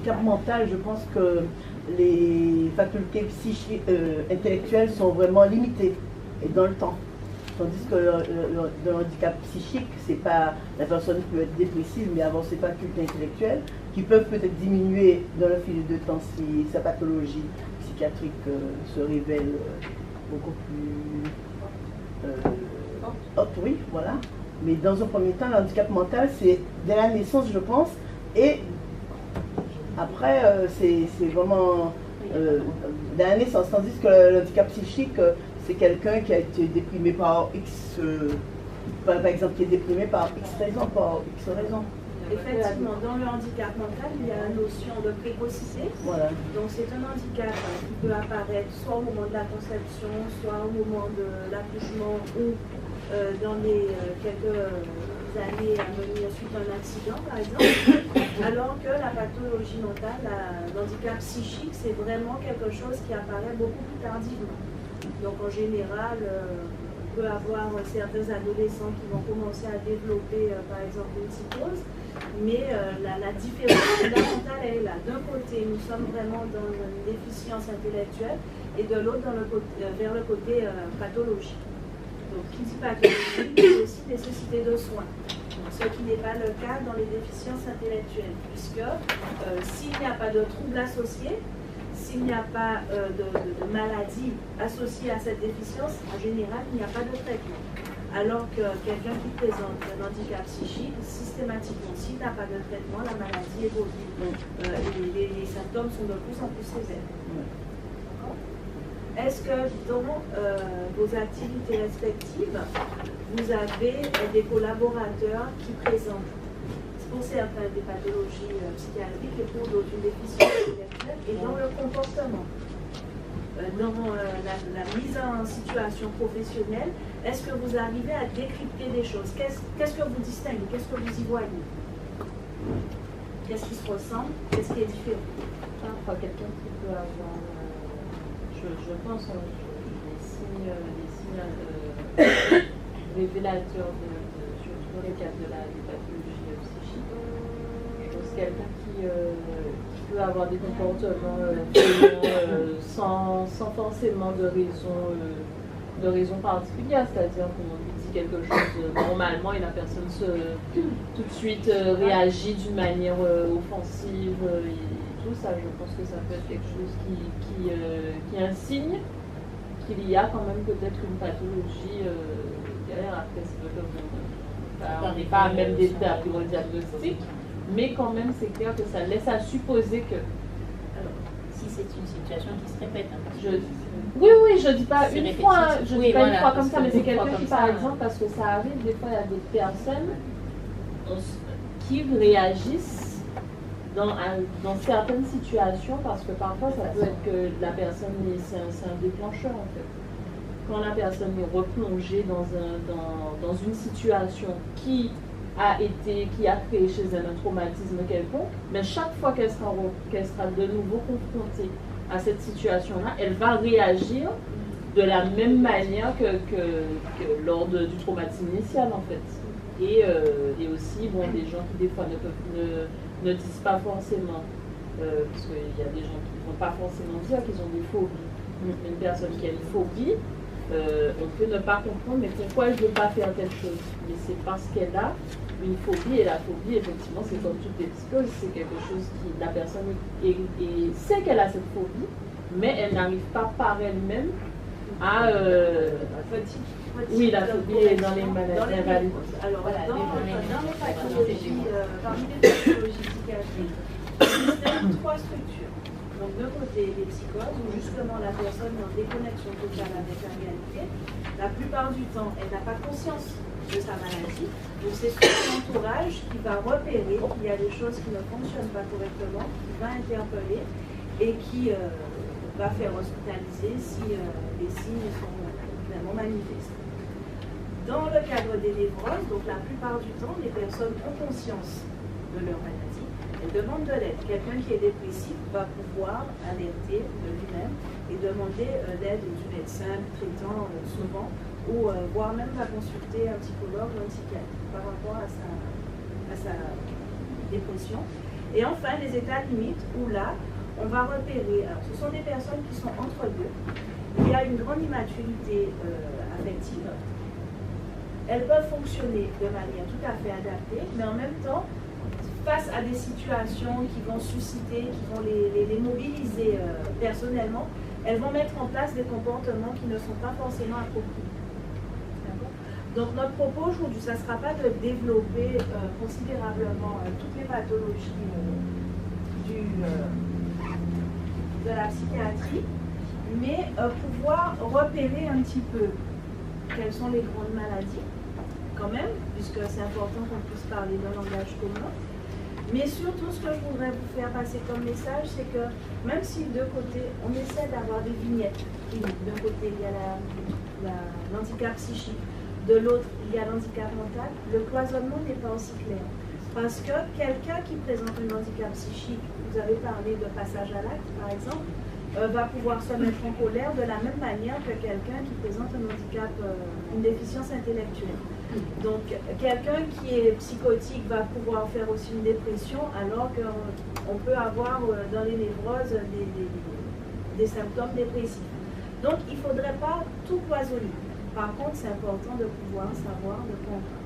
handicap mental, je pense que les facultés psychiques, intellectuelles sont vraiment limitées et dans le temps. Tandis que le handicap psychique, c'est pas la personne peut être dépressive, mais avoir ses facultés intellectuelles qui peuvent peut-être diminuer dans le fil de temps si sa pathologie psychiatrique se révèle beaucoup plus haute, oui, voilà. Mais dans un premier temps, le handicap mental, c'est dès la naissance, je pense, et après, c'est vraiment dans la naissance. Tandis que le handicap psychique, c'est quelqu'un qui a été déprimé par X, par exemple, qui est déprimé par X raison, par X raison. Effectivement, dans le handicap mental, il y a la notion de précocité. Voilà. Donc c'est un handicap qui peut apparaître soit au moment de la conception, soit au moment de l'accouchement ou dans les quelques années à venir suite à un accident, par exemple. Alors que la pathologie mentale, l'handicap psychique, c'est vraiment quelque chose qui apparaît beaucoup plus tardivement. Donc en général, on peut avoir certains adolescents qui vont commencer à développer, par exemple, une psychose. Mais la différence fondamentale est là. D'un côté, nous sommes vraiment dans une déficience intellectuelle et de l'autre, vers le côté pathologique. Donc, qui dit pathologie, dit aussi nécessité de soins. Ce qui n'est pas le cas dans les déficiences intellectuelles, puisque s'il n'y a pas de troubles associés, s'il n'y a pas de maladie associée à cette déficience, en général, il n'y a pas de traitement. Alors que quelqu'un qui présente un handicap psychique, systématiquement, s'il n'a pas de traitement, la maladie évolue. Et les symptômes sont de plus en plus sévères. Est-ce que dans vos activités respectives, vous avez des collaborateurs qui présentent, pour certains, des pathologies psychiatriques et pour d'autres, une déficience intellectuelle, et dans le comportement, dans la mise en situation professionnelle, est-ce que vous arrivez à décrypter des choses? Qu'est-ce que vous distinguez? Qu'est-ce que vous y voyez? Qu'est-ce qui se ressemble? Qu'est-ce qui est différent? Parfois, quelqu'un qui peut avoir, je pense, des signes révélateurs, surtout dans le cadre de la pathologie psychique. Je pense quelqu'un qui peut avoir des comportements sans forcément de raison particulière, c'est-à-dire qu'on lui dit quelque chose normalement et la personne tout de suite réagit d'une manière offensive et tout ça. Je pense que ça peut être quelque chose qui est un signe qu'il y a quand même peut-être une pathologie derrière. Après, on n'est pas à même des diagnostics, mais quand même c'est clair que ça laisse à supposer que. Alors, si c'est une situation qui se répète, oui, je dis pas une fois, dis pas une fois comme ça, mais c'est quelqu'un qui, par exemple, parce que ça arrive, des fois il y a des personnes qui réagissent dans certaines situations, parce que parfois ça peut être que la personne, c'est un déclencheur en fait. Quand la personne est replongée dans une situation qui a créé chez elle un traumatisme quelconque, mais chaque fois qu'elle sera de nouveau confrontée à cette situation-là, elle va réagir de la même manière que lors du traumatisme initial en fait. Et aussi, des gens qui des fois ne disent pas forcément, parce qu'il y a des gens qui ne vont pas forcément dire qu'ils ont des phobies. Une personne qui a une phobie, on peut ne pas comprendre, mais pourquoi elle ne veut pas faire telle chose? Mais c'est parce qu'elle a une phobie, et la phobie, effectivement, c'est comme toutes les psychoses, c'est quelque chose qui, la personne sait qu'elle a cette phobie, mais elle n'arrive pas par elle-même à... oui, la phobie est dans les maladies invalides. Alors, dans les pathologies, parmi les pathologies psychiatriques, il existe 3 structures. Donc, d'un côté, les psychoses, où justement la personne est en déconnexion totale avec la réalité. La plupart du temps, elle n'a pas conscience de sa maladie. Donc, c'est son entourage qui va repérer qu'il y a des choses qui ne fonctionnent pas correctement, qui va interpeller et qui va faire hospitaliser si les signes sont vraiment manifestés. Dans le cadre des névroses, donc la plupart du temps, les personnes ont conscience de leur maladie. Elles demandent de l'aide. Quelqu'un qui est dépressif va pouvoir alerter de lui-même et demander l'aide du médecin traitant souvent, ou voire même va consulter un psychologue ou un psychiatre par rapport à sa dépression. Et enfin, les états limites, où là, on va repérer, alors ce sont des personnes qui sont entre deux. Il y a une grande immaturité affective. Elles peuvent fonctionner de manière tout à fait adaptée, mais en même temps, face à des situations qui vont susciter, qui vont les mobiliser personnellement, elles vont mettre en place des comportements qui ne sont pas forcément appropriés. Donc notre propos aujourd'hui, ça ne sera pas de développer considérablement toutes les pathologies de la psychiatrie, mais pouvoir repérer un petit peu quelles sont les grandes maladies, quand même, puisque c'est important qu'on puisse parler d'un langage commun. Mais surtout, ce que je voudrais vous faire passer comme message, c'est que même si de côté, on essaie d'avoir des vignettes cliniques, d'un côté il y a l'handicap psychique, de l'autre il y a l'handicap mental, le cloisonnement n'est pas aussi clair. Parce que quelqu'un qui présente un handicap psychique, vous avez parlé de passage à l'acte par exemple, va pouvoir se mettre en colère de la même manière que quelqu'un qui présente un handicap, une déficience intellectuelle. Donc, quelqu'un qui est psychotique va pouvoir faire aussi une dépression, alors qu'on peut avoir dans les névroses des symptômes dépressifs. Donc, il ne faudrait pas tout cloisonner. Par contre, c'est important de pouvoir savoir, de comprendre